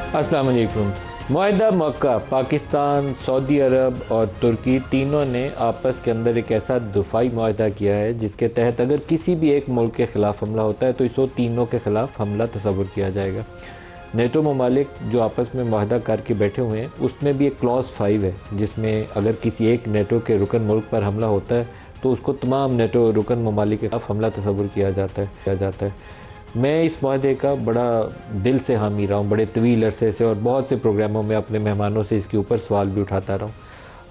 अस्सलाम वालेकुम। मुआहिदा मक्का पाकिस्तान, सऊदी अरब और तुर्की तीनों ने आपस के अंदर एक ऐसा दफाई मुआहिदा किया है जिसके तहत अगर किसी भी एक मुल्क के ख़िलाफ़ हमला होता है तो इसको तीनों के ख़िलाफ़ हमला तस्वुर किया जाएगा। नेटो ममालिक जो आपस में मुआहिदा करके बैठे हुए हैं उसमें भी एक क्लॉज़ 5 है जिसमें अगर किसी एक नेटो के रुकन मुल्क पर हमला होता है तो उसको तमाम नेटो रुकन ममालिक के ख़िलाफ़ हमला तस्वुर किया जाता है। मैं इस मुआहदे का बड़ा दिल से हामी रहा हूँ, बड़े तवील अरसे से, और बहुत से प्रोग्रामों में अपने मेहमानों से इसके ऊपर सवाल भी उठाता रहा हूँ।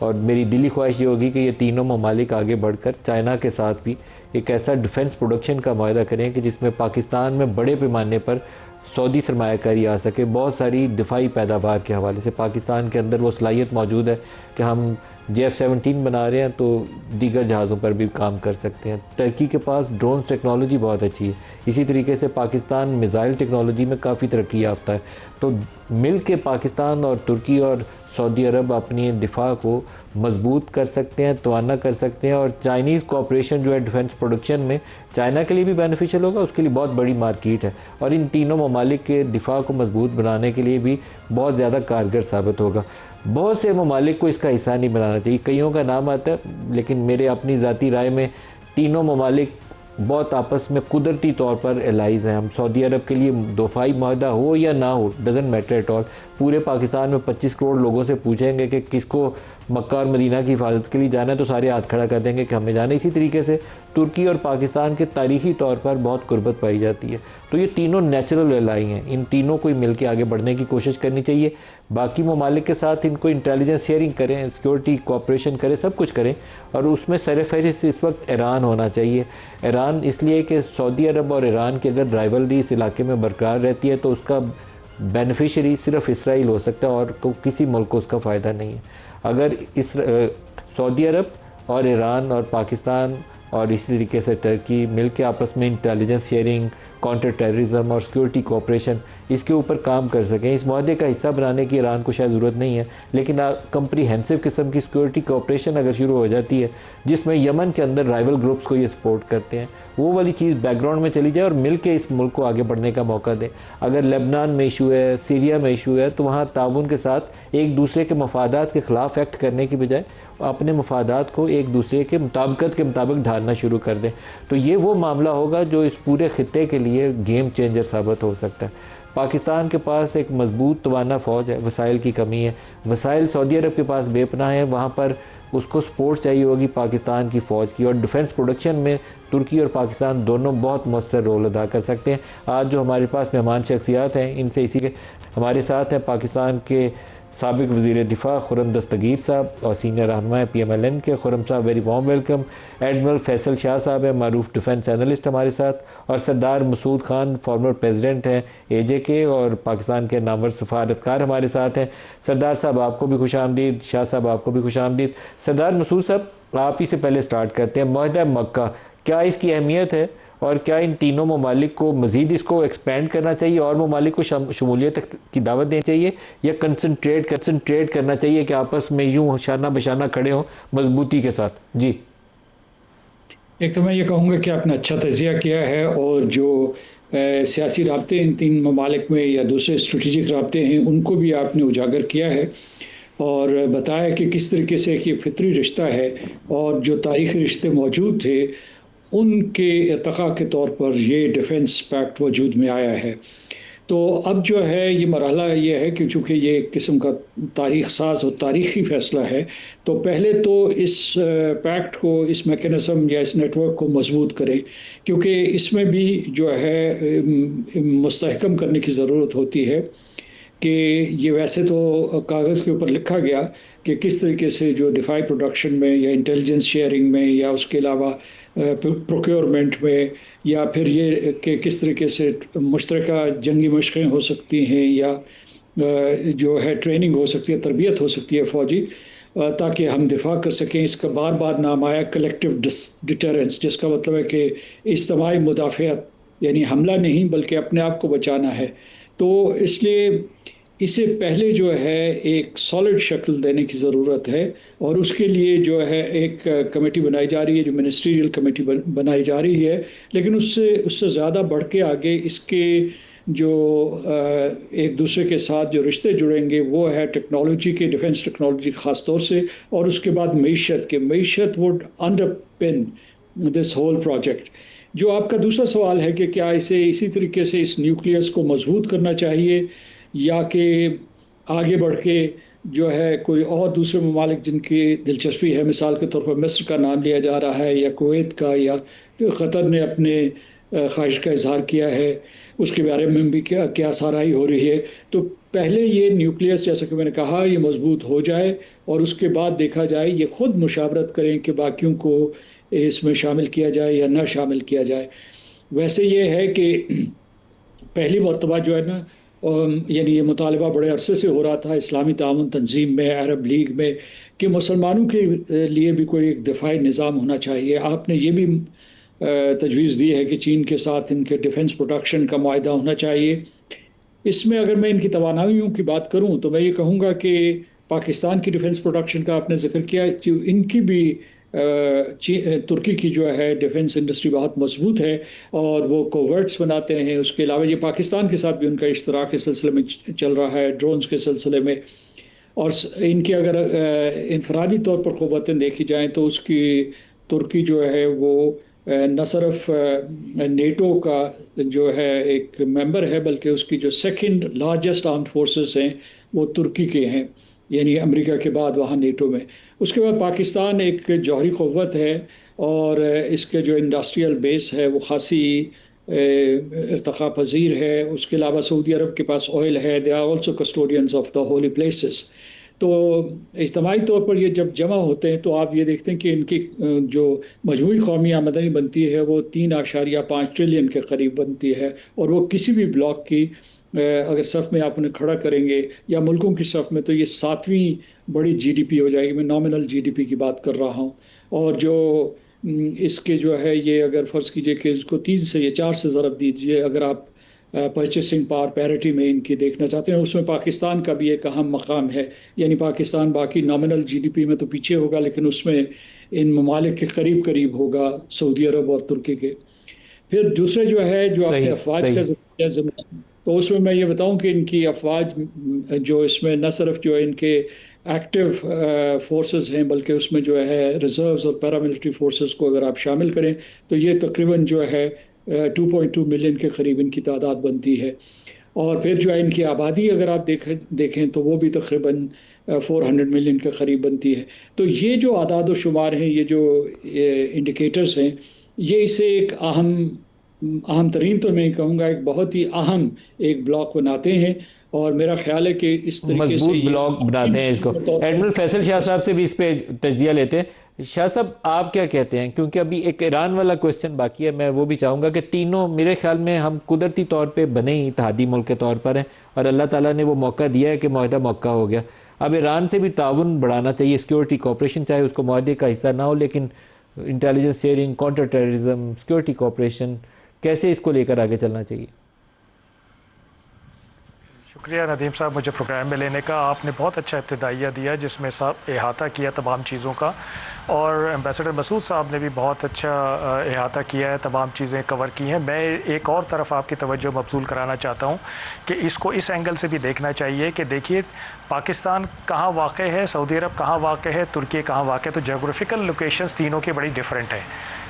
और मेरी दिली ख्वाहिश ये होगी कि ये तीनों ममालिक आगे बढ़कर चाइना के साथ भी एक ऐसा डिफेंस प्रोडक्शन का मुआहदा करें कि जिसमें पाकिस्तान में बड़े पैमाने पर सऊदी सरमायाकारी आ सके। बहुत सारी दिफाई पैदावार के हवाले से पाकिस्तान के अंदर वो सलाहियत मौजूद है कि हम JF-17 बना रहे हैं तो दीगर जहाज़ों पर भी काम कर सकते हैं। टर्की के पास ड्रोन टेक्नोलॉजी बहुत अच्छी है। इसी तरीके से पाकिस्तान मिज़ाइल टेक्नोलॉजी में काफ़ी तरक्की याफ्ता है। तो मिल के पाकिस्तान और तुर्की और सऊदी अरब अपनी दिफा को मजबूत कर सकते हैं, तवाना कर सकते हैं। और चाइनीज़ कोऑपरेशन जो है डिफेंस प्रोडक्शन में चाइना के लिए भी बेनिफिशियल होगा, उसके लिए बहुत बड़ी मार्केट है और इन तीनों ममालिक के दिफा को मजबूत बनाने के लिए भी बहुत ज़्यादा कारगर साबित होगा। बहुत से ममालिक को इसका हिस्सा नहीं बनाना चाहिए। कईयों का नाम आता है, लेकिन मेरे अपनी ज़ाती राय में तीनों ममालिक बहुत आपस में कुदरती तौर पर एलाइज़ हैं। हम सऊदी अरब के लिए दफाई मुआहदा हो या ना हो, डजेंट मैटर एट ऑल। पूरे पाकिस्तान में 25 करोड़ लोगों से पूछेंगे कि किसको मक्का और मदीना की हिफाजत के लिए जाना है तो सारे हाथ खड़ा कर देंगे कि हमें जाना है। इसी तरीके से तुर्की और पाकिस्तान के तारीख़ी तौर पर बहुत कुर्बत पाई जाती है। तो ये तीनों नेचुरल एलाई हैं, इन तीनों को मिल के आगे बढ़ने की कोशिश करनी चाहिए। बाकी ममालिक के साथ इनको इंटेलिजेंस शेयरिंग करें, सिक्योरिटी कोऑपरेशन करें, सब कुछ करें। और उसमें सरफहरिस्त इस वक्त ईरान होना चाहिए। ईरान इसलिए कि सऊदी अरब और ईरान की अगर राइवलरी इस इलाके में बरकरार रहती है तो उसका बेनिफिशरी सिर्फ इसराइल हो सकता है और किसी मुल्क को उसका फ़ायदा नहीं है। अगर इस सऊदी अरब और ईरान और पाकिस्तान और इसी तरीके से टर्की मिल के आपस में इंटेलिजेंस शेयरिंग, काउंटर टेररिज्म और सिक्योरिटी कोऑपरेशन इसके ऊपर काम कर सकें। इस मुआहदे का हिस्सा बनाने की ईरान को शायद ज़रूरत नहीं है, लेकिन कंप्रीहेंसिव किस्म की सिक्योरिटी कोऑपरेशन अगर शुरू हो जाती है जिसमें यमन के अंदर राइवल ग्रुप्स को ये सपोर्ट करते हैं, वो वाली चीज़ बैकग्राउंड में चली जाए और मिल के इस मुल्क को आगे बढ़ने का मौका दें। अगर लेबनान में इशू है, सीरिया में इशू है, तो वहाँ ताउन के साथ एक दूसरे के मफादात के ख़िलाफ़ एक्ट करने की बजाय अपने मफादात को एक दूसरे के मुताबिकत के मुताबिक ढालना शुरू कर दें। तो ये वो मामला होगा जो इस पूरे ख़ित्ते के लिए गेम चेंजर साबित हो सकता है। पाकिस्तान के पास एक मजबूत तवाना फ़ौज है, वसाइल की कमी है। वसाइल सऊदी अरब के पास बेपनाह है, वहाँ पर उसको सपोर्ट चाहिए होगी पाकिस्तान की फ़ौज की। और डिफेंस प्रोडक्शन में तुर्की और पाकिस्तान दोनों बहुत मौसर रोल अदा कर सकते हैं। आज जो हमारे पास मेहमान शख्सियात हैं इनसे इसी के हमारे साथ हैं पाकिस्तान के साबिक वज़ीर दिफा खुर्रम दस्तगीर साहब और सीनियर रहनुमा PMLN के। खुर्रम साहब very warm welcome. Admiral Faisal Shah साहब है, मारूफ डिफेंस एनालिस्ट हमारे साथ। और सरदार मसूद खान फॉर्मर प्रेसिडेंट हैं AJ और पाकिस्तान के नामवर सफारतकार हमारे साथ हैं। सरदार साहब आपको भी खुश आमदीद, शाह साहब आपको भी खुश आमदीद। सरदार मसूद साहब आप ही से पहले स्टार्ट करते हैं। मुआहदा मक्का, क्या इसकी अहमियत है और क्या इन तीनों ममालिक को मज़ीद इसको एक्सपेंड करना चाहिए और ममालिक को शमूलियत की दावत देनी चाहिए, या कंसनट्रेट करना चाहिए कि आपस में यूँ शाना बशाना खड़े हों मजबूती के साथ? जी, एक तो मैं ये कहूँगा कि आपने अच्छा तजिया किया है और जो सियासी राब्ते इन तीन ममालिक में या दूसरे स्ट्रेटिजिक राब्ते हैं उनको भी आपने उजागर किया है और बताया कि किस तरीके से कि फितरी रिश्ता है और जो तारीख़ी रिश्ते मौजूद थे उनके इर्तक़ा के तौर पर ये डिफेंस पैक्ट वजूद में आया है। तो अब जो है ये मरहला ये है कि चूँकि ये एक किस्म का तारीख़ साज और तारीख़ी फ़ैसला है, तो पहले तो इस पैक्ट को, इस मेकनिज़म या इस नेटवर्क को मजबूत करें, क्योंकि इसमें भी जो है मुस्तहकम करने की ज़रूरत होती है कि ये वैसे तो कागज़ के ऊपर लिखा गया कि किस तरीके से जो दिफाई प्रोडक्शन में या इंटेलिजेंस शेयरिंग में या उसके अलावा प्रोक्योरमेंट में या फिर ये कि किस तरीके से मुश्तरका जंगी मशक़ें हो सकती हैं या जो है ट्रेनिंग हो सकती है, तरबियत हो सकती है फ़ौजी, ताकि हम दिफा कर सकें। इसका बार बार नाम आया कलेक्टिव डिटरेंस, जिसका मतलब है कि इज्तमाई मुदाफ़ियत, यानी हमला नहीं बल्कि अपने आप को बचाना है। तो इसलिए इससे पहले जो है एक सॉलिड शक्ल देने की ज़रूरत है और उसके लिए जो है एक कमेटी बनाई जा रही है, जो मिनिस्ट्रियल कमेटी बनाई जा रही है। लेकिन उससे ज़्यादा बढ़ के आगे इसके जो एक दूसरे के साथ जो रिश्ते जुड़ेंगे वो है टेक्नोलॉजी के, डिफेंस टेक्नोलॉजी ख़ास तौर से, और उसके बाद मीशत would underpin this whole project. जो आपका दूसरा सवाल है कि क्या इसे इसी तरीके से इस न्यूक्लियस को मजबूत करना चाहिए या कि आगे बढ़ के जो है कोई और दूसरे ममालिक जिनकी दिलचस्पी है, मिसाल के तौर पर मिस्र का नाम लिया जा रहा है या कुवैत का, या क़तर ने अपने ख्वाहिश का इजहार किया है, उसके बारे में भी क्या क्या साराई हो रही है। तो पहले ये न्यूक्लियस, जैसा कि मैंने कहा, ये मजबूत हो जाए और उसके बाद देखा जाए, ये खुद मुशावरत करें कि बाकियों को इसमें शामिल किया जाए या ना शामिल किया जाए। वैसे ये है कि पहली मरतबा जो है ना, यानी ये मुतालबा बड़े अरसे से हो रहा था इस्लामी ताउन तंजीम में, अरब लीग में, कि मुसलमानों के लिए भी कोई एक दिफाई निज़ाम होना चाहिए। आपने ये भी तजवीज़ दी है कि चीन के साथ इनके डिफेंस प्रोडक्शन का मुआहदा होना चाहिए। इसमें अगर मैं इनकी तवानाइयों की बात करूं तो मैं ये कहूँगा कि पाकिस्तान की डिफेंस प्रोडक्शन का आपने जिक्र किया, इनकी भी तुर्की की जो है डिफेंस इंडस्ट्री बहुत मजबूत है और वो कोवर्ट्स बनाते हैं। उसके अलावा ये पाकिस्तान के साथ भी उनका इश्तराक के सिलसिले में चल रहा है, ड्रोन्स के सिलसिले में। और इनकी अगर इनफरादी तौर पर क़ुव्वतें देखी जाएँ तो उसकी तुर्की जो है वो न सिर्फ नेटो का जो है एक मेंबर है, बल्कि उसकी जो सेकंड लार्जेस्ट आर्म्ड फोर्सेस हैं वो तुर्की के हैं, यानी अमेरिका के बाद वहाँ नेटो में। उसके बाद पाकिस्तान एक जौहरी क़ुव्वत है और इसके जो इंडस्ट्रियल बेस है वो खासी इर्तिक़ा पज़ीर है। उसके अलावा सऊदी अरब के पास ऑयल है, they are also custodians of the holy places. तो इज्तिमाई तौर पर ये जब जमा होते हैं तो आप ये देखते हैं कि इनकी जो मजमूई कौमी आमदनी बनती है वो 3.5 ट्रिलियन के करीब बनती है, और वो किसी भी ब्लॉक की अगर सफ़ में आप उन्हें खड़ा करेंगे या मुल्कों की सफ़ में तो ये 7वीं बड़ी जीडीपी हो जाएगी। मैं नॉमिनल जीडीपी की बात कर रहा हूँ। और जो इसके जो है ये अगर फ़र्ज़ कीजिए कि इसको 3 से या 4 से ज़रब दीजिए, अगर आप परचेसिंग पावर पैरिटी में इनकी देखना चाहते हैं, उसमें पाकिस्तान का भी एक अहम मकाम है। यानी पाकिस्तान बाकी नॉमिनल जीडीपी में तो पीछे होगा, लेकिन उसमें इन ममालिक के करीब करीब होगा, सऊदी अरब और तुर्की के। फिर दूसरे जो है जो आपने अफवाज का ज़िक्र, तो उसमें मैं ये बताऊं कि इनकी अफवाज जो इसमें न सिर्फ जो इनके एक्टिव फोर्सेस हैं, बल्कि उसमें जो है रिजर्व्स और पैरामिलिट्री फोर्सेस को अगर आप शामिल करें तो ये तकरीबन जो है 2.2 मिलियन के करीब इनकी तादाद बनती है। और फिर जो है इनकी आबादी अगर आप देखें तो वो भी तकरीबन 400 मिलियन के करीब बनती है। तो ये जो आदाद व शुमार हैं, ये जो इंडिकेटर्स हैं, ये इसे एक अहम तरीन, तो मैं कहूँगा एक बहुत ही अहम एक ब्लॉक बनाते हैं। और मेरा ख्याल है कि इस तरीके से मजबूत ब्लॉक बनाते हैं इसको। एडमिरल फैसल शाह साहब से भी इस पे तजिया लेते हैं। शाह साहब, आप क्या कहते हैं? क्योंकि अभी एक ईरान वाला क्वेश्चन बाकी है, मैं वो भी चाहूँगा कि तीनों मेरे ख्याल में हम कुदरती तौर पे बने ही इत्तेहादी मुल्क के तौर पर हैं और अल्लाह ताला ने वो मौका दिया है कि मुआहदा मौका हो गया। अब ईरान से भी ताउन बढ़ाना चाहिए, सिक्योरिटी कोऑपरेशन, चाहे उसको मुआहदे का हिस्सा ना हो, लेकिन intelligence sharing, counter terrorism, security cooperation, कैसे इसको लेकर आगे चलना चाहिए? शुक्रिया नदीम साहब मुझे प्रोग्राम में लेने का। आपने बहुत अच्छा इब्तिदाइया दिया जिसमें सब अहाता किया तमाम चीज़ों का, और एम्बेसडर मसूद साहब ने भी बहुत अच्छा अहाता किया है, तमाम चीज़ें कवर की हैं। मैं एक और तरफ आपकी तवज्जो मबसूल कराना चाहता हूँ कि इसको इस एंगल से भी देखना चाहिए कि देखिए पाकिस्तान कहाँ वाक़ है, सऊदी अरब कहाँ वाक़ है, तुर्की कहाँ वाक़ है, तो जोग्राफिकल लोकेशंस तीनों के बड़ी डिफरेंट है।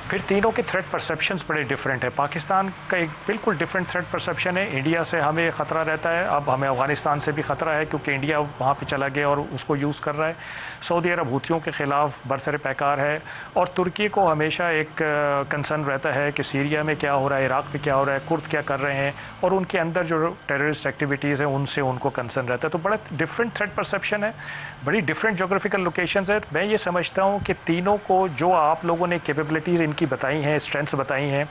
फिर तीनों के थ्रेट परसेप्शंस बड़े डिफरेंट है। पाकिस्तान का एक बिल्कुल डिफरेंट थ्रेट परसेप्शन है। इंडिया से हमें ख़तरा रहता है, अब हमें अफ़गानिस्तान से भी ख़तरा है क्योंकि इंडिया वहाँ पे चला गया और उसको यूज़ कर रहा है। सऊदी अरब हूथियों के ख़िलाफ़ बरसर पैकार है, और तुर्की को हमेशा एक कंसर्न रहता है कि सीरिया में क्या हो रहा है, इराक़ में क्या हो रहा है, कुर्द क्या कर रहे हैं, और उनके अंदर जो टेररिस्ट एक्टिविटीज़ हैं उनसे उनको कंसर्न रहता है। तो बड़ा डिफरेंट थ्रेट परसेप्शन है, बड़ी डिफरेंट जोग्राफिकल लोकेशंस है। मैं ये समझता हूँ कि तीनों को जो आप लोगों ने कैपेबिलिटीज़ इनकी बताई हैं, स्ट्रेंथ्स बताई हैं,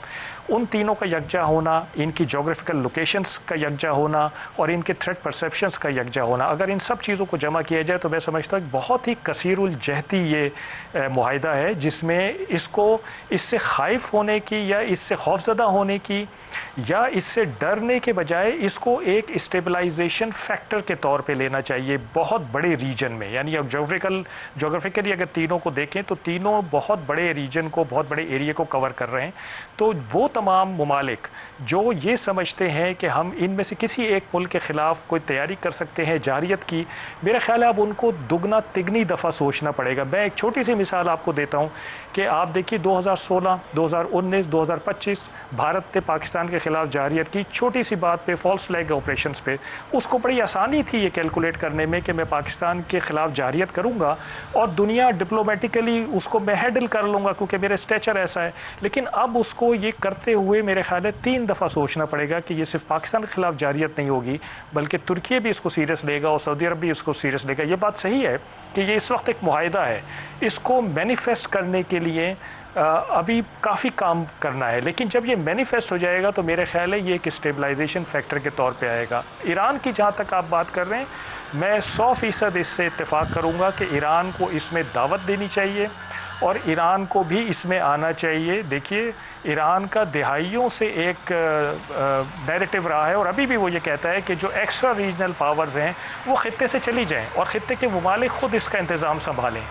उन तीनों का यकजा होना, इनकी जोग्राफिकल लोकेशंस का यकजा होना और इनके थ्रेट परसेप्शंस का यकजा होना, अगर इन सब चीज़ों को जमा किया जाए तो मैं समझता हूँ बहुत ही कसीरुल जहती ये मुआहिदा है, जिसमें इसको इससे खाइफ होने की या इससे खौफज़दा होने की या इससे डरने के बजाय इसको एक स्टेबलाइजेशन फैक्टर के तौर पे लेना चाहिए बहुत बड़े रीजन में। यानी अब जोग्राफिकली अगर तीनों को देखें तो तीनों बहुत बड़े रीजन को, बहुत बड़े एरिया को कवर कर रहे हैं। तो वो तमाम ममालिक जो ये समझते हैं कि हम इनमें से किसी एक मुल्क के ख़िलाफ़ कोई तैयारी कर सकते हैं जारियत की, मेरा ख्याल है अब उनको दुगना तिगनी दफ़ा सोचना पड़ेगा। मैं एक छोटी सी मिसाल आपको देता हूँ कि आप देखिए 2016, 2019, 2025 भारत ने पाकिस्तान के ख़िलाफ़ जारियत की छोटी सी बात पे, फॉल्स फ्लैग ऑपरेशंस पे। उसको बड़ी आसानी थी ये कैलकुलेट करने में कि मैं पाकिस्तान के ख़िलाफ़ जारियत करूँगा और दुनिया डिप्लोमेटिकली उसको मैं हैंडल कर लूँगा क्योंकि मेरा स्टेचर ऐसा है। लेकिन अब उसको ये करते हुए मेरे ख्याल है 3 दफ़ा सोचना पड़ेगा कि ये सिर्फ पाकिस्तान के ख़िलाफ़ जारियत नहीं होगी बल्कि तुर्की भी इसको सीरियस लेगा और सऊदी अरब भी इसको सीरियस लेगा। ये बात सही है कि ये इस वक्त एक मुआहिदा है, इसको मैनिफेस्ट करने के लिए अभी काफ़ी काम करना है। लेकिन जब ये मैनिफेस्ट हो जाएगा तो मेरे ख्याल है ये एक स्टेबलाइजेशन फैक्टर के तौर पे आएगा। ईरान की जहाँ तक आप बात कर रहे हैं, मैं 100% इससे इत्तेफाक करूँगा कि ईरान को इसमें दावत देनी चाहिए और ईरान को भी इसमें आना चाहिए। देखिए ईरान का दहाइयों से एक नैरेटिव रहा है और अभी भी वो ये कहता है कि जो एक्स्ट्रा रीजनल पावर्स हैं वो ख़ित्ते से चली जाएं और ख़ित्ते के ममालिक ख़ुद इसका इंतज़ाम संभालें।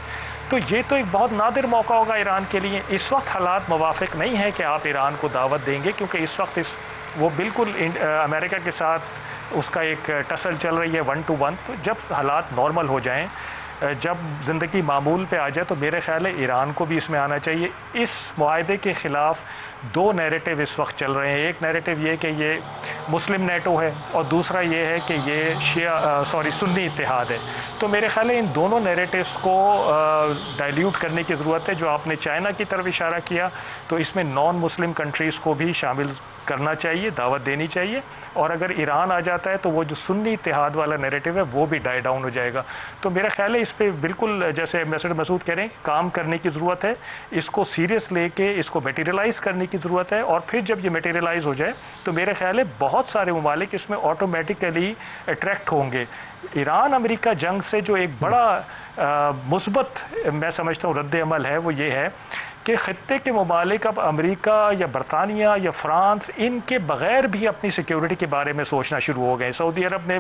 तो ये तो एक बहुत नादिर मौका होगा ईरान के लिए। इस वक्त हालात मुवाफ़िक नहीं है कि आप ईरान को दावत देंगे क्योंकि इस वक्त वो बिल्कुल अमेरिका के साथ उसका एक टसल चल रही है 1 to 1। तो जब हालात नॉर्मल हो जाएं, जब ज़िंदगी मामूल पे आ जाए तो मेरे ख्याल है ईरान को भी इसमें आना चाहिए। इस मुआहदे के ख़िलाफ़ 2 नैरेटिव इस वक्त चल रहे हैं। एक नैरेटिव ये कि ये मुस्लिम नेटो है और दूसरा ये है कि ये सुन्नी इत्तेहाद है। तो मेरे ख्याल है इन दोनों नैरेटिव्स को डाइल्यूट करने की ज़रूरत है। जो आपने चाइना की तरफ इशारा किया तो इसमें नॉन मुस्लिम कंट्रीज़ को भी शामिल करना चाहिए, दावत देनी चाहिए। और अगर ईरान आ जाता है तो वो जो सुन्नी इत्तेहाद वाला नैरेटिव है वो भी डाई डाउन हो जाएगा। तो मेरा ख्याल है इस पर बिल्कुल जैसे एम्बेसडर मसूद कह रहे हैं काम करने की ज़रूरत है, इसको सीरियस लेके इसको मटेरियलाइज़ करने की ज़रूरत है। और फिर जब ये मटेरियलाइज़ हो जाए तो मेरे ख्याल है बहुत सारे ममालिक इसमें ऑटोमेटिकली अट्रैक्ट होंगे। ईरान अमेरिका जंग से जो एक बड़ा मुस्बत मैं समझता हूँ रद्द अमल है वो ये है कि ख़ित्ते के ममालिक अब अमेरिका या बरतानिया या फ़्रांस इनके बग़ैर भी अपनी सिक्योरिटी के बारे में सोचना शुरू हो गए। सऊदी अरब ने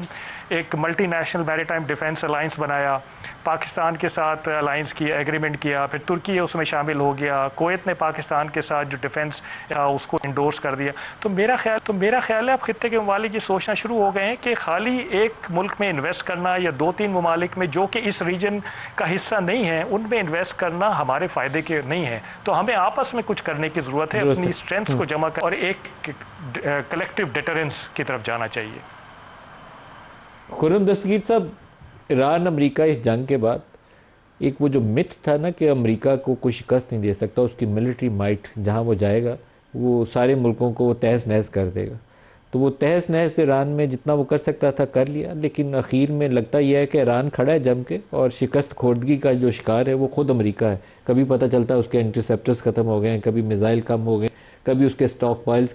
एक मल्टीनेशनल मैरीटाइम डिफेंस अलाइंस बनाया, पाकिस्तान के साथ अलाइंस की एग्रीमेंट किया, फिर तुर्की उसमें शामिल हो गया, कुवैत ने पाकिस्तान के साथ जो डिफेंस उसको इंडोर्स कर दिया। तो मेरा ख्याल है अब ख़ित्ते के ममालिक ये सोचना शुरू हो गए हैं कि खाली एक मुल्क में इन्वेस्ट करना या 2-3 ममालिक में जो कि इस रीजन का हिस्सा नहीं है उनमें इन्वेस्ट करना हमारे फ़ायदे के नहीं है। तो हमें आपस में कुछ करने की ज़रूरत है, अपनी स्ट्रेंथ्स को जमा कर और एक कलेक्टिव डिटरेंस की तरफ जाना चाहिए। खुर्रम दस्तगीर साहब, ईरान अमेरिका इस जंग के बाद एक वो जो मिथ था ना कि अमेरिका को कोई शिकस्त नहीं दे सकता, उसकी मिलिट्री माइट जहाँ वो जाएगा वो सारे मुल्कों को वो तहस नहस कर देगा, तो वो तहस नहस ईरान में जितना वो कर सकता था कर लिया। लेकिन आखिर में लगता यह है कि ईरान खड़ा है जम के और शिकस्त खोर्दगी का जो शिकार है वो ख़ुद अमेरिका है। कभी पता चलता है उसके इंटरसेप्टर्स ख़त्म हो गए हैं, कभी मिज़ाइल कम हो गए, कभी उसके स्टॉक पाइल्स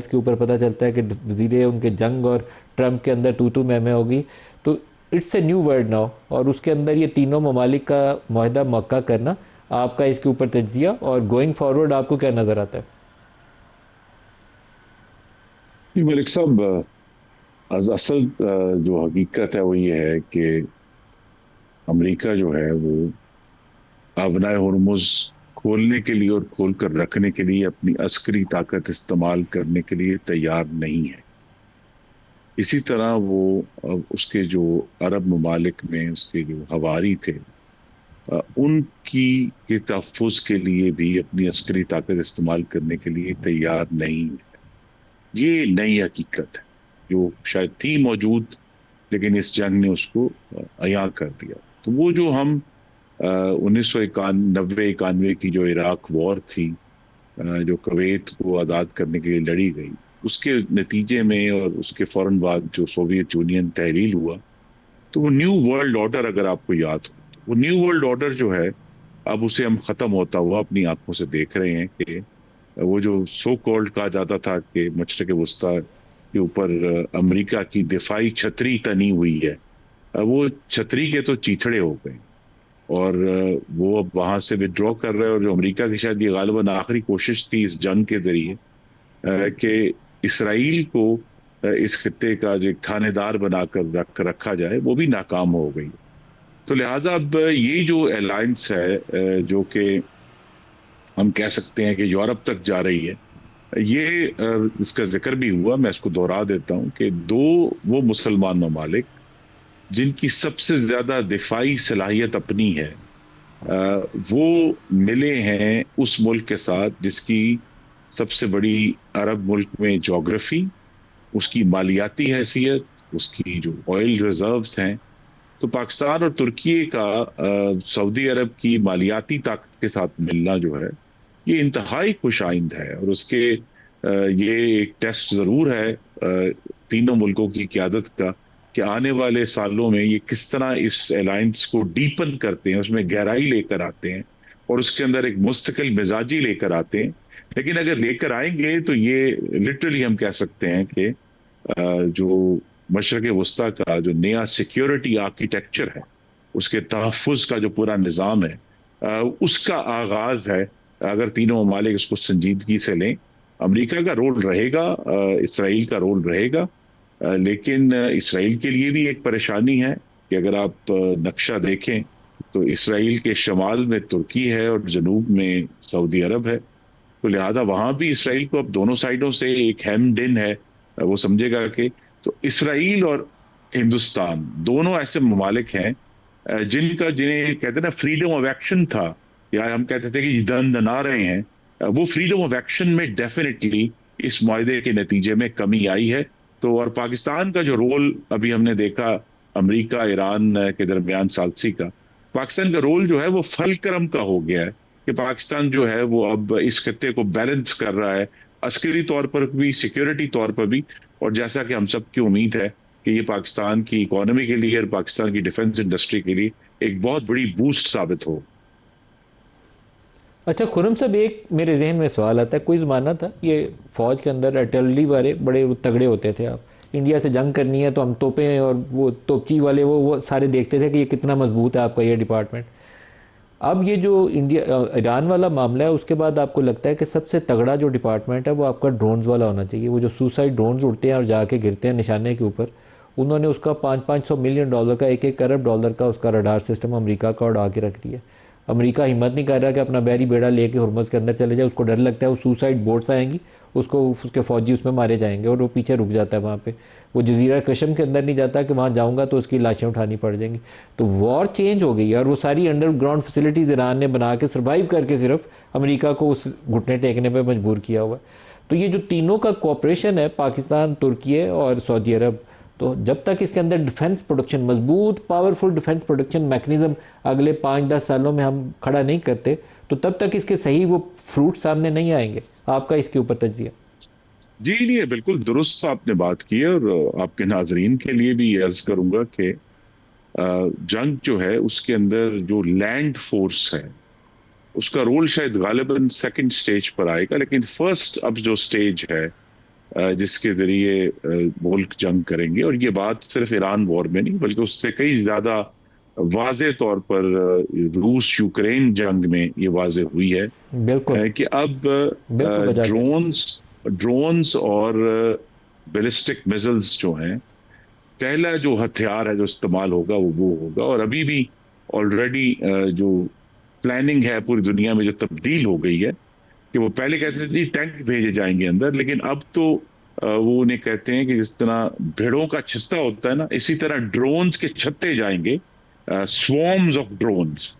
के ऊपर पता चलता है कि वज़ीरे उनके जंग और ट्रंप के अंदर तू मैं होगी। तो it's a new world now और उसके अंदर ये तीनों ममालिक का मुआहदा मौका करना, आपका इसके ऊपर तज्जिया और गोइंग फॉरवर्ड आपको क्या नज़र आता है? मलिक साहब, असल जो हकीकत है वो ये है कि अमेरिका जो है वो अवनाए हुर्मुज़ खोलने के लिए और खोल कर रखने के लिए अपनी अस्करी ताकत इस्तेमाल करने के लिए तैयार नहीं है। इसी तरह वो उसके जो अरब ममालिक में उसके जो हवारी थे उनकी के तहफ़्फ़ुज़ के लिए भी अपनी अस्करी ताकत इस्तेमाल करने के लिए तैयार नहीं है। ये नई हकीकत है जो शायद थी मौजूद, लेकिन इस जंग ने उसको अयां कर दिया। तो वो जो हम 1991 की जो इराक वॉर थी, जो कुवैत को आज़ाद करने के लिए लड़ी गई, उसके नतीजे में और उसके फ़ौरन बाद जो सोवियत यूनियन तहलील हुआ, तो वो न्यू वर्ल्ड ऑर्डर अगर आपको याद हो, तो वो न्यू वर्ल्ड ऑर्डर जो है अब उसे हम ख़त्म होता हुआ अपनी आंखों से देख रहे हैं कि वो जो सो कॉल्ड कहा जाता था कि मशरिक़ वस्ता के ऊपर अमेरिका की दिफाई छतरी तनी हुई है, वो छतरी के तो चीथड़े हो गए और वो अब वहां से विड्रॉ कर रहे हैं। और जो अमेरिका की शायद ये गालिबन आखिरी कोशिश थी इस जंग के जरिए कि इसराइल को इस खित्ते का जो एक थानेदार बनाकर रखा जाए, वो भी नाकाम हो गई। तो लिहाजा अब ये जो अलायंस है जो कि हम कह सकते हैं कि यूरोप तक जा रही है। ये इसका जिक्र भी हुआ, मैं इसको दोहरा देता हूं कि दो वो मुसलमान ममालिक जिनकी सबसे ज्यादा दिफाई सलाहियत अपनी है, वो मिले हैं उस मुल्क के साथ जिसकी सबसे बड़ी अरब मुल्क में जोग्राफी, उसकी मालियाती हैसियत, उसकी जो ऑयल रिजर्व्स हैं। तो पाकिस्तान और तुर्की का सऊदी अरब की मालियाती ताकत के साथ मिलना जो है, ये इंतहाई खुशाइंद है। और उसके ये एक टेस्ट जरूर है तीनों मुल्कों की क़यादत का, कि आने वाले सालों में ये किस तरह इस अलायंस को डीपन करते हैं, उसमें गहराई लेकर आते हैं और उसके अंदर एक मुस्तकिल मिजाजी लेकर आते हैं। लेकिन अगर लेकर आएंगे तो ये लिटरली हम कह सकते हैं कि जो मशरक़ वस्ता का जो नया सिक्योरिटी आर्किटेक्चर है, उसके तहफ़्फ़ुज़ का जो पूरा निज़ाम है, उसका आगाज है अगर तीनों ममालिक इसको संजीदगी से लें। अमेरिका का रोल रहेगा, इसराइल का रोल रहेगा, लेकिन इसराइल के लिए भी एक परेशानी है कि अगर आप नक्शा देखें तो इसराइल के शमाल में तुर्की है और जनूब में सऊदी अरब है। तो लिहाजा वहां भी इसराइल को अब दोनों साइडों से एक हेम्ड इन है, वो समझेगा कि तो इसराइल और हिंदुस्तान दोनों ऐसे ममालिक हैं जिन्हें कहते हैं ना फ्रीडम ऑफ एक्शन था, या हम कहते थे कि दना रहे हैं, वो फ्रीडम ऑफ एक्शन में डेफिनेटली इस मुआहदे के नतीजे में कमी आई है। तो और पाकिस्तान का जो रोल अभी हमने देखा अमेरिका ईरान के दरमियान सालसी का, पाकिस्तान का रोल जो है वो फल करम का हो गया है कि पाकिस्तान जो है वो अब इस खत्ते को बैलेंस कर रहा है, अस्करी तौर पर भी, सिक्योरिटी तौर पर भी। और जैसा कि हम सब की उम्मीद है कि ये पाकिस्तान की इकोनॉमी के लिए और पाकिस्तान की डिफेंस इंडस्ट्री के लिए एक बहुत बड़ी बूस्ट साबित हो। अच्छा खुरम साहब, एक मेरे जहन में सवाल आता है, कोई ज़माना था ये फ़ौज के अंदर अटल्ली वाले बड़े तगड़े होते थे, आप इंडिया से जंग करनी है तो हम तोपें और वो तोपची वाले वो सारे देखते थे कि ये कितना मजबूत है आपका ये डिपार्टमेंट। अब ये जो इंडिया ईरान वाला मामला है, उसके बाद आपको लगता है कि सबसे तगड़ा जो डिपार्टमेंट है वो आपका ड्रोन्स वाला होना चाहिए। वो जो सुसाइड ड्रोन्स उड़ते हैं और जाके गिरते हैं निशाने के ऊपर, उन्होंने उसका 500 मिलियन डॉलर का, 1 अरब डॉलर का उसका रडार सिस्टम अमेरिका का उड़ा के रख दिया। अमेरिका हिम्मत नहीं कर रहा कि अपना बैरी बेड़ा लेके हुर्मुज़ के अंदर चले जाए, उसको डर लगता है वो सुसाइड बोट्स आएंगी, उसको उसके फ़ौजी उसमें मारे जाएंगे, और वो पीछे रुक जाता है वहाँ पे। वो जजीरा कशम के अंदर नहीं जाता कि वहाँ जाऊँगा तो उसकी लाशें उठानी पड़ जाएंगी। तो वॉर चेंज हो गई और वो सारी अंडरग्राउंड फैसिलिटीज़ ईरान ने बना के सर्वाइव करके सिर्फ अमेरिका को उस घुटने टेकने पर मजबूर किया हुआ है। तो ये जो तीनों का कोऑपरेशन है, पाकिस्तान, तुर्की और सऊदी अरब, तो जब तक इसके अंदर डिफेंस प्रोडक्शन, मजबूत पावरफुल डिफेंस प्रोडक्शन मैकेनिज्म अगले 5-10 सालों में हम खड़ा नहीं करते, तो तब तक इसके सही वो फ्रूट सामने नहीं आएंगे। आपका इसके ऊपर तज्जिया? जी नहीं, बिल्कुल दुरुस्त आपने बात की है। और आपके नाजरीन के लिए भी अर्ज करूंगा कि जंग जो है उसके अंदर जो लैंड फोर्स है उसका रोल शायद गालिबन सेकंड स्टेज पर आएगा, लेकिन फर्स्ट अब जो स्टेज है जिसके जरिए मुल्क जंग करेंगे, और ये बात सिर्फ ईरान वॉर में नहीं बल्कि उससे कई ज्यादा वाज़े तौर पर रूस यूक्रेन जंग में ये वाज़े हुई है बिल्कुल कि अब ड्रोन्स और बैलिस्टिक मिसाइल्स जो हैं, पहला जो हथियार है जो इस्तेमाल होगा वो होगा। और अभी भी ऑलरेडी जो प्लानिंग है पूरी दुनिया में जो तब्दील हो गई है कि वो पहले कहते थे टैंक भेजे जाएंगे अंदर, लेकिन अब तो वो उन्हें कहते हैं कि जिस तरह भेड़ों का छत्ता होता है ना, इसी तरह ड्रोन्स के छत्ते जाएंगे, स्वॉर्म्स ऑफ ड्रोन्स।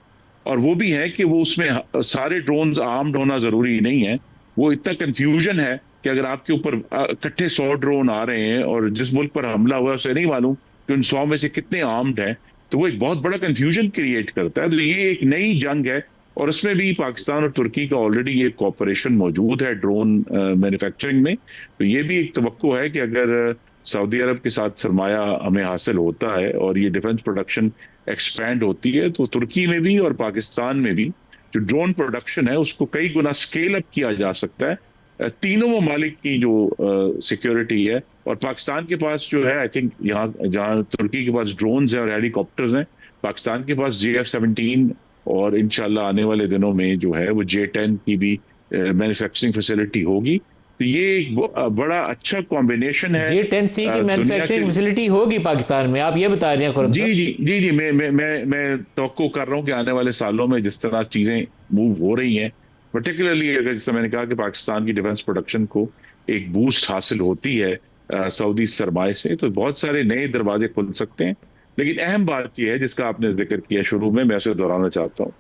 और वो भी है कि वो उसमें सारे ड्रोन्स आर्म्ड होना जरूरी नहीं है। वो इतना कंफ्यूजन है कि अगर आपके ऊपर इकट्ठे 100 ड्रोन आ रहे हैं और जिस मुल्क पर हमला हुआ है उसे नहीं मालूम कि उन 100 में से कितने आर्म्ड हैं, तो वो एक बहुत बड़ा कंफ्यूजन क्रिएट करता है। तो ये एक नई जंग है और उसमें भी पाकिस्तान और तुर्की का ऑलरेडी ये कॉपरेशन मौजूद है ड्रोन मैन्युफैक्चरिंग में। तो ये भी एक तवक्को है कि अगर सऊदी अरब के साथ सरमाया हमें हासिल होता है और ये डिफेंस प्रोडक्शन एक्सपैंड होती है, तो तुर्की में भी और पाकिस्तान में भी जो ड्रोन प्रोडक्शन है उसको कई गुना स्केल अप किया जा सकता है। तीनों ममालिक की जो सिक्योरिटी है, और पाकिस्तान के पास जो है, आई थिंक यहाँ जहाँ तुर्की के पास ड्रोन्स हैं और हेलीकॉप्टर्स हैं, पाकिस्तान के पास JF-17 और इंशाल्लाह आने वाले दिनों में जो है वो J-10 की भी मैन्युफैक्चरिंग फैसिलिटी होगी। तो ये एक बड़ा अच्छा कॉम्बिनेशन है। J-10C की मैन्युफैक्चरिंग फैसिलिटी होगी पाकिस्तान में, आप ये बता रहे हैं खुरम साहब? जी, मैं तवक्को कर रहा हूँ कि आने वाले सालों में जिस तरह चीजें मूव हो रही हैं, पर्टिकुलरली अगर जैसे मैंने कहा कि पाकिस्तान की डिफेंस प्रोडक्शन को एक बूस्ट हासिल होती है सऊदी सरमाए से, तो बहुत सारे नए दरवाजे खुल सकते हैं। लेकिन अहम बात यह है जिसका आपने जिक्र किया शुरू में, मैं उसे दोहराना चाहता हूँ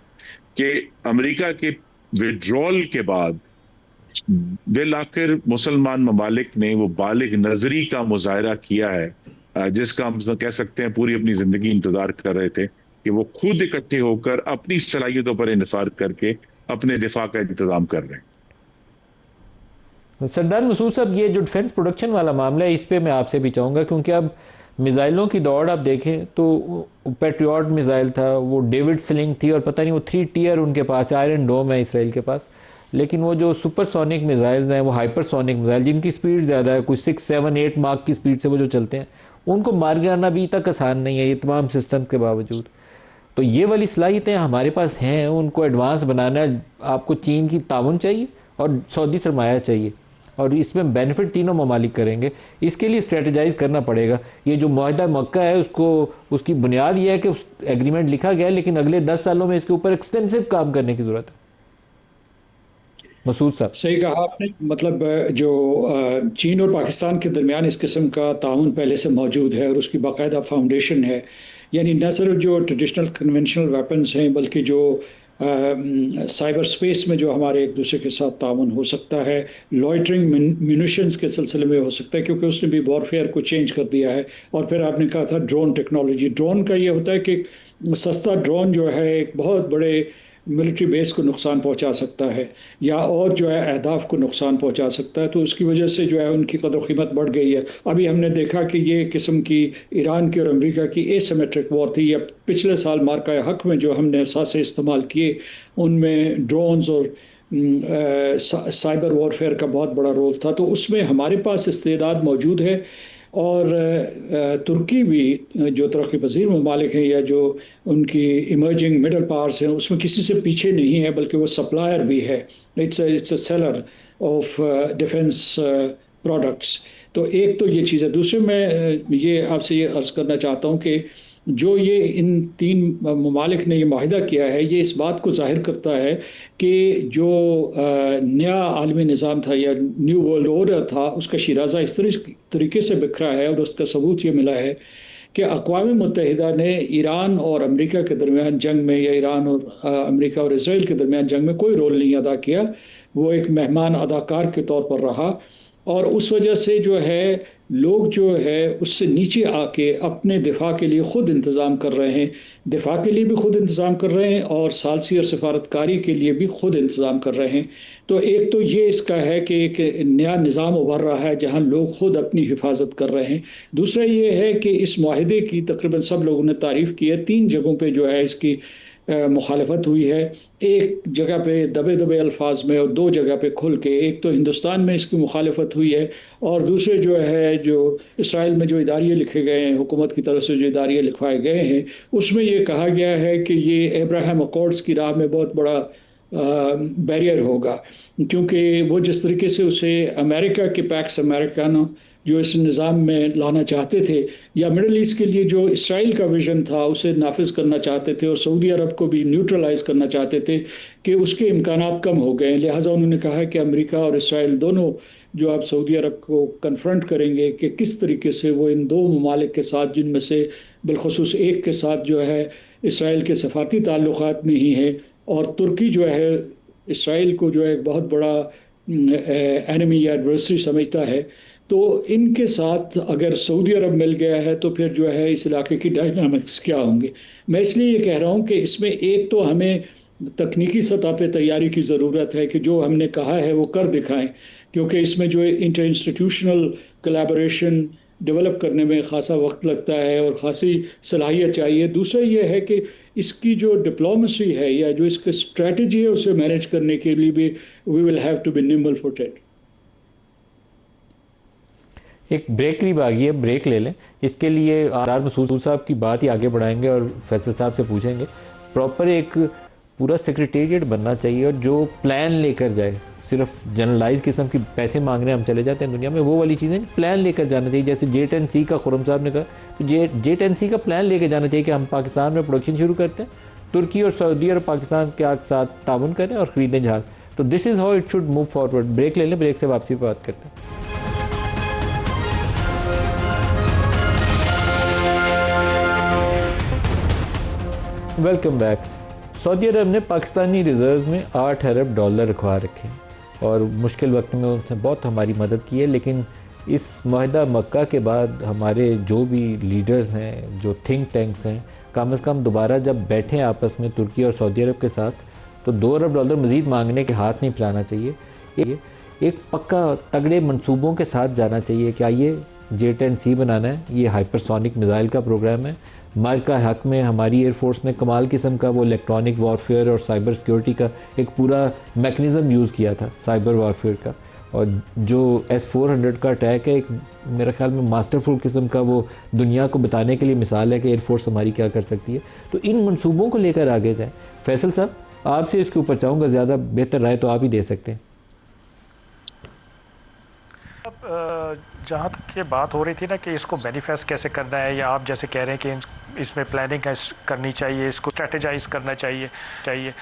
कि अमेरिका के विड्रॉल के बाद बिल आखिर मुसलमान ममालिक ने वो बालिग नजरी का मुजाहरा किया है, जिसका हम कह सकते हैं पूरी अपनी जिंदगी इंतजार कर रहे थे कि वो खुद इकट्ठे होकर अपनी सलाहियतों पर इन्हिसार करके अपने दिफा का इंतजाम कर रहे हैं। सरदार मसूद साहब, ये जो डिफेंस प्रोडक्शन वाला मामला है, इस पे मैं आपसे भी चाहूँगा, क्योंकि अब मिज़ाइलों की दौड़ आप देखें तो पैट्रियट मिज़ाइल था, वो डेविड स्लिंग थी, और पता नहीं वो 3 टियर उनके पास है, आयरन डोम है इसराइल के पास। लेकिन वो जो सुपरसोनिक मिज़ाइल्स हैं, वो हाइपरसोनिक मिज़ाइल जिनकी स्पीड ज़्यादा है, कुछ 6, 7, 8 मार्क की स्पीड से वो जो चलते हैं, उनको मार गिराना अभी तक आसान नहीं है ये तमाम सिस्टम के बावजूद। तो ये वाली सलाहियतें हमारे पास हैं, उनको एडवांस बनाना आपको चीन की ताउन चाहिए और सऊदी सरमाया चाहिए, और इसमें बेनिफिट तीनों ममालिक करेंगे। इसके लिए स्ट्रेटजाइज करना पड़ेगा। ये जो मुआहदा मक्का है, उसकी बुनियाद ये है कि उस एग्रीमेंट लिखा गया है, लेकिन अगले 10 सालों में इसके ऊपर एक्सटेंसिव काम करने की ज़रूरत है। मसूद साहब, सही कहा आपने। मतलब जो चीन और पाकिस्तान के दरमियान इस किस्म का ताउन पहले से मौजूद है और उसकी बाकायदा फाउंडेशन है। यानी न सिर्फ जो ट्रेडिशनल कन्वेंशनल वेपन्स हैं, बल्कि जो साइबर स्पेस में जो हमारे एक दूसरे के साथ ताउन हो सकता है, लॉइटरिंग म्यूनिशंस के सिलसिले में हो सकता है, क्योंकि उसने भी वॉरफेयर को चेंज कर दिया है। और फिर आपने कहा था ड्रोन टेक्नोलॉजी। ड्रोन का ये होता है कि सस्ता ड्रोन जो है एक बहुत बड़े मिलिट्री बेस को नुकसान पहुंचा सकता है, या और जो है अहदाफ को नुकसान पहुंचा सकता है। तो उसकी वजह से जो है उनकी कदर कीमत बढ़ गई है। अभी हमने देखा कि ये किस्म की ईरान की और अमेरिका की एसिमेट्रिक वॉर थी, या पिछले साल मार्का हक में जो हमने असासे इस्तेमाल किए, उनमें ड्रोन्स और साइबर वॉरफेयर का बहुत बड़ा रोल था। तो उसमें हमारे पास इस्तेदाद मौजूद है। और तुर्की भी जो तरक्की पजीर ममालिक हैं, या जो उनकी इमर्जिंग मिडल पावर्स हैं, उसमें किसी से पीछे नहीं है, बल्कि वो सप्लायर भी है। It's a seller of defence products. तो एक तो ये चीज़ है। दूसरे मैं ये आपसे ये अर्ज़ करना चाहता हूँ कि जो ये इन 3 ममालिक ने ये माहिदा किया है, ये इस बात को जाहिर करता है कि जो नया आलमी निज़ाम था या न्यू वर्ल्ड ऑर्डर था, उसका शिराजा इस तरीके से बिखरा है। और उसका सबूत ये मिला है कि अक़वाम मुत्तहिदा ने ईरान और अमेरिका के दरमियान जंग में, या ईरान और अमेरिका और इसराइल के दरमियान जंग में कोई रोल नहीं अदा किया। वो एक मेहमान अदाकार के तौर पर रहा। और उस वजह से जो है लोग जो है उससे नीचे आके अपने दिफा के लिए ख़ुद इंतज़ाम कर रहे हैं, दिफा के लिए भी ख़ुद इंतज़ाम कर रहे हैं, और सालसी और सफारतकारी के लिए भी ख़ुद इंतज़ाम कर रहे हैं। तो एक तो ये इसका है कि एक नया निज़ाम उभर रहा है जहाँ लोग ख़ुद अपनी हिफाजत कर रहे हैं। दूसरा ये है कि इस माहिदे की तकरीबन सब लोगों ने तारीफ़ की है। 3 जगहों पे जो है इसकी मुखालफत हुई है। एक जगह पे दबे दबे अल्फाज में, और 2 जगह पे खुल के। एक तो हिंदुस्तान में इसकी मुखालफत हुई है, और दूसरे जो है जो इसराइल में जो इदारिये लिखे गए हैं, हुकूमत की तरफ से जो इदारिये लिखवाए गए हैं, उसमें ये कहा गया है कि ये अब्राहम अकॉर्ड्स की राह में बहुत बड़ा बैरियर होगा। क्योंकि वो जिस तरीके से उसे अमेरिका के पैक्स अमेरिकाना जो इस निज़ाम में लाना चाहते थे, या मिडल ईस्ट के लिए जो इसराइल का विज़न था उसे नाफिज करना चाहते थे, और सऊदी अरब को भी न्यूट्रलाइज करना चाहते थे, कि उसके इम्कानात कम हो गए। लिहाजा उन्होंने कहा कि अमेरिका और इसराइल दोनों जो आप सऊदी अरब को कन्फ्रंट करेंगे कि किस तरीके से वो इन 2 ममालिक के साथ, जिनमें से बिलखसूस एक के साथ जो है इसराइल के सफारती ताल्लुकात नहीं है, और तुर्की जो है इसराइल को जो है एक बहुत बड़ा एनिमी या एडवर्सरी समझता है। तो इनके साथ अगर सऊदी अरब मिल गया है तो फिर जो है इस इलाके की डायनामिक्स क्या होंगे। मैं इसलिए ये कह रहा हूँ कि इसमें एक तो हमें तकनीकी सतह पे तैयारी की ज़रूरत है कि जो हमने कहा है वो कर दिखाएं, क्योंकि इसमें जो इंटर इंस्टीट्यूशनल कोलैबोरेशन डेवलप करने में ख़ासा वक्त लगता है और ख़ासी सलाहियत चाहिए। दूसरा ये है कि इसकी जो डिप्लोमेसी है या जो इसकी स्ट्रेटजी है उसे मैनेज करने के लिए भी we will have to be nimble footed. एक ब्रेक करीब आ गई है, ब्रेक ले लें। इसके लिए सरदार मसूद साहब की बात ही आगे बढ़ाएंगे और फैसल साहब से पूछेंगे। प्रॉपर एक पूरा सेक्रेटेरिएट बनना चाहिए और जो प्लान लेकर जाए, सिर्फ जनरलाइज किस्म की पैसे मांगने हम चले जाते हैं दुनिया में, वो वाली चीज़ें प्लान लेकर जाना चाहिए। जैसे J10C का खुर्रम साहब ने कहा, J10C का प्लान लेकर जाना चाहिए कि हम पाकिस्तान में प्रोडक्शन शुरू करते हैं, तुर्की और सऊदी और पाकिस्तान के साथ ताउन करें और ख़रीदें जहाज़। तो this is how it should move forward. Break ले लें, ब्रेक से वापसी पर बात करते हैं। Welcome back. सऊदी अरब ने पाकिस्तानी रिजर्व में 8 अरब डॉलर रखवा रखे और मुश्किल वक्त में उसने बहुत हमारी मदद की है, लेकिन इस मुआहदा मक्का के बाद हमारे जो भी लीडर्स हैं, जो थिंक टैंक्स हैं, कम से कम दोबारा जब बैठें आपस में तुर्की और सऊदी अरब के साथ, तो 2 अरब डॉलर मज़ीद मांगने के हाथ नहीं फैलाना चाहिए। एक पक्का तगड़े मंसूबों के साथ जाना चाहिए कि आइए J-10C बनाना है, ये हाइपरसोनिक मिज़ाइल का प्रोग्राम है। अमेरिका हक में हमारी एयरफोर्स ने कमाल किस्म का वो इलेक्ट्रॉनिक वॉरफेयर और साइबर सिक्योरिटी का एक पूरा मैकेनिज़्म यूज़ किया था साइबर वॉरफेयर का, और जो S-400 का अटैक है, एक मेरे ख्याल में मास्टरफुल किस्म का वो दुनिया को बताने के लिए मिसाल है कि एयरफोर्स हमारी क्या कर सकती है। तो इन मंसूबों को लेकर आगे जाएँ। फैसल साहब, आपसे इसके ऊपर चाहूँगा, ज़्यादा बेहतर राय तो आप ही दे सकते हैं। जहाँ तक ये बात हो रही थी ना कि इसको मैनिफेस्ट कैसे करना है, या आप जैसे कह रहे हैं कि इसमें प्लानिंग करनी चाहिए, इसको स्ट्रेटेजाइज करना चाहिए,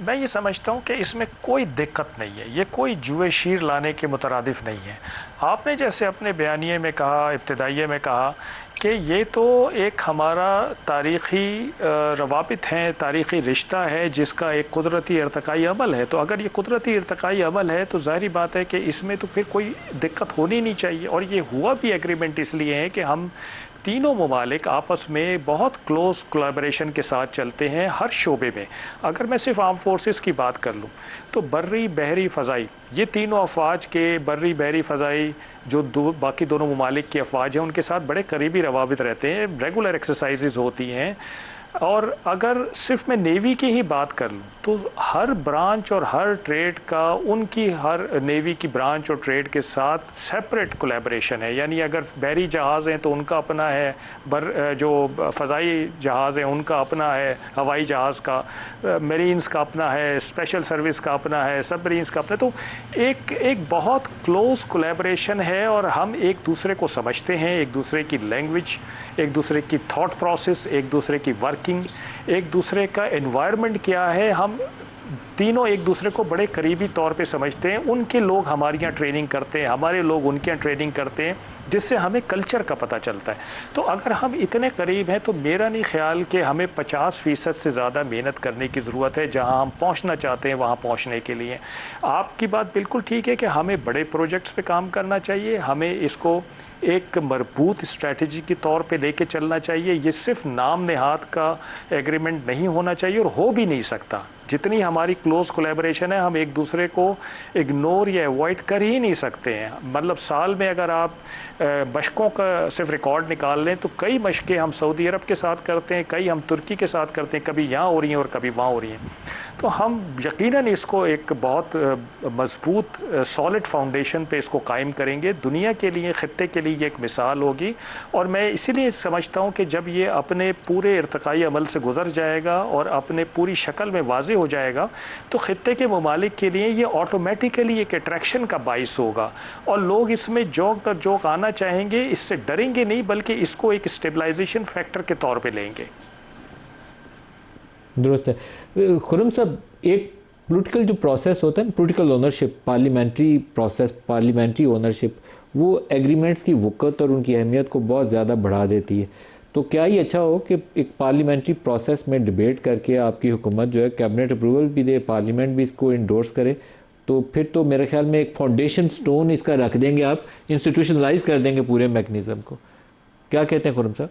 मैं ये समझता हूँ कि इसमें कोई दिक्कत नहीं है, ये कोई जुए शीर लाने के मुतरादिफ नहीं है। आपने जैसे अपने बयानिए में कहा, इब्तिदाइये में कहा कि ये तो एक हमारा तारीख़ी रवाबित हैं, तारीख़ी रिश्ता है जिसका एक कुदरती इर्तिकाई अमल है। तो अगर ये कुदरती इर्तिकाई अमल है तो ज़ाहिर बात है कि इसमें तो फिर कोई दिक्कत होनी नहीं चाहिए। और ये हुआ भी एग्रीमेंट इसलिए है कि हम तीनों ममालिक आपस में बहुत क्लोज़ कोलैबोरेशन के साथ चलते हैं हर शोबे में। अगर मैं सिर्फ आर्म फोर्सेस की बात कर लूँ तो बर्री, बहरी, फ़ज़ाई, ये तीनों अफवाज के बर्री, बहरी, फ़ज़ाई जो बाकी दोनों ममालिक के अफवाज हैं उनके साथ बड़े करीबी रवाबित रहते हैं, रेगुलर एक्सरसाइजेज होती हैं। और अगर सिर्फ मैं नेवी की ही बात कर लूँ तो हर ब्रांच और हर ट्रेड का उनकी हर नेवी की ब्रांच और ट्रेड के साथ सेपरेट कोलैबोरेशन है। यानी अगर बहरी जहाज़ हैं तो उनका अपना है, जो फ़ज़ाई जहाज़ हैं उनका अपना है, हवाई जहाज़ का, मरीन्स का अपना है, स्पेशल सर्विस का अपना है, सबमरीन्स का अपना। तो एक बहुत क्लोज़ कोलैबोरेशन है और हम एक दूसरे को समझते हैं, एक दूसरे की लैंग्वेज, एक दूसरे की थॉट प्रोसेस, एक दूसरे की वर्किंग, एक दूसरे का एनवायरनमेंट क्या है, हम तीनों एक दूसरे को बड़े करीबी तौर पे समझते हैं। उनके लोग हमारे यहाँ ट्रेनिंग करते हैं, हमारे लोग उनके यहाँ ट्रेनिंग करते हैं, जिससे हमें कल्चर का पता चलता है। तो अगर हम इतने करीब हैं तो मेरा नहीं ख्याल कि हमें 50% से ज़्यादा मेहनत करने की ज़रूरत है जहाँ हम पहुँचना चाहते हैं वहाँ पहुँचने के लिए। आपकी बात बिल्कुल ठीक है कि हमें बड़े प्रोजेक्ट्स पे काम करना चाहिए, हमें इसको एक मजबूत स्ट्रैटेजी के तौर पे लेके चलना चाहिए। ये सिर्फ नाम नेहात का एग्रीमेंट नहीं होना चाहिए और हो भी नहीं सकता। जितनी हमारी क्लोज़ कोलैबोरेशन है हम एक दूसरे को इग्नोर या अवॉइड कर ही नहीं सकते हैं। मतलब साल में अगर आप मशकों का सिर्फ रिकॉर्ड निकाल लें तो कई मशकें हम सऊदी अरब के साथ करते हैं, कई हम तुर्की के साथ करते हैं, कभी यहाँ हो रही हैं और कभी वहाँ हो रही हैं। तो हम यकीनन इसको एक बहुत मजबूत सॉलिड फाउंडेशन पे इसको कायम करेंगे। दुनिया के लिए, ख़ित्ते के लिए ये एक मिसाल होगी। और मैं इसीलिए समझता हूँ कि जब ये अपने पूरे इर्तिकाई अमल से गुज़र जाएगा और अपने पूरी शक्ल में वाज़े हो जाएगा तो ख़ित्ते के ममालिक के लिए ये ऑटोमेटिकली एक अट्रैक्शन का बाइस होगा और लोग इसमें जोक दर जोक आना चाहेंगे। इससे डरेंगे नहीं बल्कि इसको एक स्टेबलाइजेशन फैक्टर के तौर पे लेंगे। दुरुस्त है। खुरम साहब, एक पॉलिटिकल जो प्रोसेस होता है ना, political ownership, parliamentary process, parliamentary ownership, वो एग्रीमेंट्स की वक़्त और उनकी अहमियत को बहुत ज़्यादा बढ़ा देती है। तो क्या ये अच्छा हो कि एक पार्लियामेंट्री प्रोसेस में डिबेट करके आपकी हुकूमत जो है कैबिनेट अप्रूवल भी दे, पार्लियामेंट भी इसको इंडोर्स करे, तो फिर तो मेरे ख्याल में एक फाउंडेशन स्टोन इसका रख देंगे, आप इंस्टीट्यूशनलाइज कर देंगे पूरे मैकेनिज़्म को। क्या कहते हैं खुरम साहब?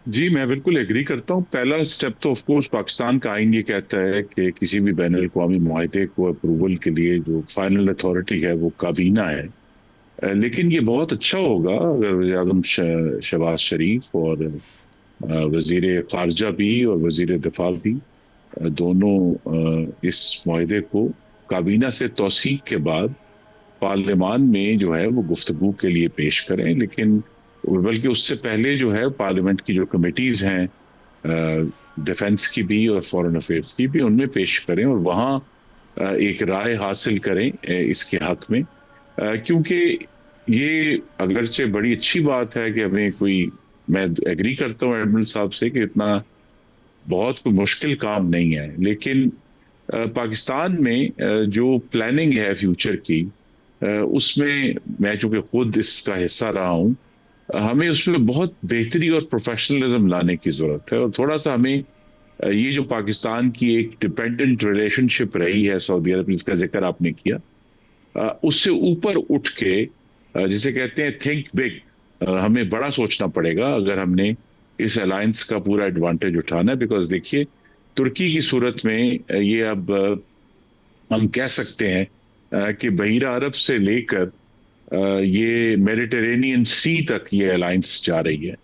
जी, मैं बिल्कुल एग्री करता हूँ। पहला स्टेप तो ऑफ कोर्स पाकिस्तान का आईन ये कहता है कि किसी भी बैनुल अक़वामी मुआहदे को अप्रूवल के लिए जो फाइनल अथॉरिटी है वो काबीना है। लेकिन ये बहुत अच्छा होगा अगर वज़ीर-ए-आज़म शहबाज शरीफ और वज़ीर ख़ारजा भी और वज़ीर दिफा भी दोनों इस मुआहदे को काबीना से तौसीक के बाद पार्लियामान में जो है वो गुफ्तगू के लिए पेश करें। लेकिन बल्कि उससे पहले जो है पार्लियामेंट की जो कमेटीज़ हैं, डिफेंस की भी और फॉरेन अफेयर्स की भी, उनमें पेश करें और वहाँ एक राय हासिल करें इसके हक में। क्योंकि ये अगरचे बड़ी अच्छी बात है कि हमें कोई, मैं एग्री करता हूँ एडमिरल साहब से कि इतना बहुत कोई मुश्किल काम नहीं है, लेकिन पाकिस्तान में जो प्लानिंग है फ्यूचर की, उसमें मैं चूंकि खुद इसका हिस्सा रहा हूँ, हमें उसमें बहुत बेहतरी और प्रोफेशनलिज्म लाने की जरूरत है। और थोड़ा सा हमें ये जो पाकिस्तान की एक डिपेंडेंट रिलेशनशिप रही है सऊदी अरब, जिसका जिक्र आपने किया, उससे ऊपर उठ के जिसे कहते हैं थिंक बिग, हमें बड़ा सोचना पड़ेगा अगर हमने इस अलायंस का पूरा एडवांटेज उठाना है। बिकॉज देखिए, तुर्की की सूरत में ये अब हम कह सकते हैं कि बहीरा अरब से लेकर ये मेडिटेरेनियन सी तक ये अलायंस जा रही है।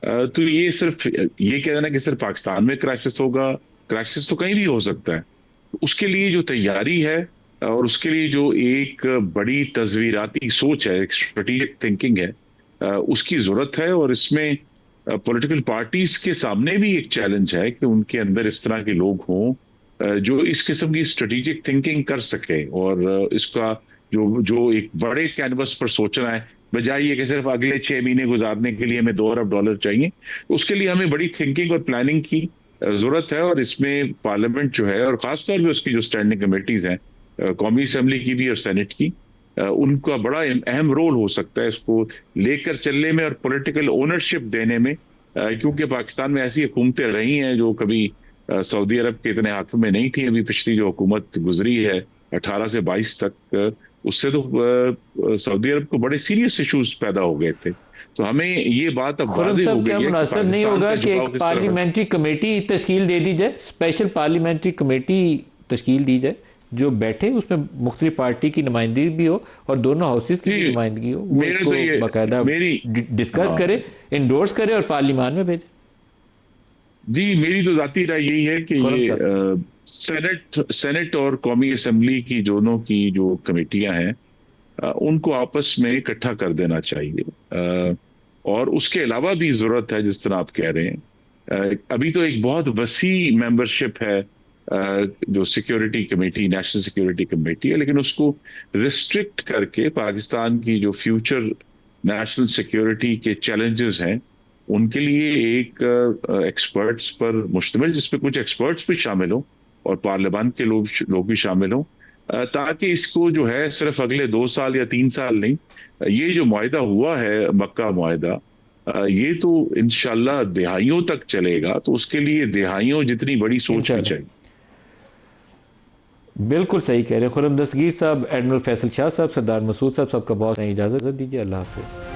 तो ये सिर्फ ये कह देना कि सिर्फ पाकिस्तान में क्राइसिस होगा, क्राइसिस तो कहीं भी हो सकता है। उसके लिए जो तैयारी है और उसके लिए जो एक बड़ी तस्वीराती सोच है, एक स्ट्रेटेजिक थिंकिंग है, उसकी जरूरत है। और इसमें पॉलिटिकल पार्टीज के सामने भी एक चैलेंज है कि उनके अंदर इस तरह के लोग हों जो इस किस्म की स्ट्रेटेजिक थिंकिंग कर सके, और इसका जो जो एक बड़े कैनवस पर सोचना है, बजाय ये कि सिर्फ अगले 6 महीने गुजारने के लिए हमें $2 अरब चाहिए। उसके लिए हमें बड़ी थिंकिंग और प्लानिंग की जरूरत है। और इसमें पार्लियामेंट जो है, और खासतौर पर उसकी जो स्टैंडिंग कमेटीज हैं, कौमी असम्बली की भी और सेनेट की, उनका बड़ा अहम रोल हो सकता है इसको लेकर चलने में और पॉलिटिकल ओनरशिप देने में। क्योंकि पाकिस्तान में ऐसी हुकूमतें रही हैं जो कभी सऊदी अरब के इतने हाथ में नहीं थी। अभी पिछली जो हुकूमत गुजरी है 18 से 22 तक, उससे तो सऊदी अरब को बड़े सीरियस इश्यूज पैदा हो गए थे। तो हमें ये बात अब खुर्रम वाज़ेह हो साहब, क्या गई है कि मुनासिब नहीं पाकिस्तान होगा का कि झुकाव एक किस तरफ है। पार्लियामेंट्री कमेटी तश्कील दे दी जाए, स्पेशल पार्लियामेंट्री कमेटी तश्कील दी जाए जो बैठे, उसमें मुख्तलिफ पार्टी की नुमाइंदगी भी हो और दोनों हाउसेस की भी नुमाइंदगी हो, वो मेरे इसको तो ये बाकायदा मेरी डिस्कस हाँ, करे, इंडोर्स करे और पार्लियामान में भेजे। जी, मेरी तो जाती राय यही है कि खुर्रम ये साहब, सेनेट और कौमी असम्बली की दोनों की जो कमेटियां हैं, उनको आपस में इकट्ठा कर देना चाहिए। और उसके अलावा भी जरूरत है, जिस तरह आप कह रहे हैं, अभी तो एक बहुत वसी मेंबरशिप है जो security committee, national security committee है, लेकिन उसको रिस्ट्रिक्ट करके पाकिस्तान की जो फ्यूचर नेशनल सिक्योरिटी के चैलेंजेस हैं, उनके लिए एक एक्सपर्ट्स पर मुश्तमिल, जिसमें कुछ एक्सपर्ट्स भी शामिल हों और पार्लियामान के लोग भी शामिल हों, ताकि इसको जो है सिर्फ अगले 2 साल या 3 साल नहीं, ये जो मुआहिदा हुआ है मक्का मुआहिदा, ये तो इंशाल्लाह दिहाइयों तक चलेगा। तो उसके लिए दिहाइयों जितनी बड़ी सोच भी इंशाल्लाह। चाहिए। बिल्कुल सही कह रहे हैं खुर्रम दस्तगीर साहब, एडमिरल फैसल शाह साहब, सरदार मसूद साहब, सबका बहुत इजाज़त दीजिए। अल्लाह हाफिज़।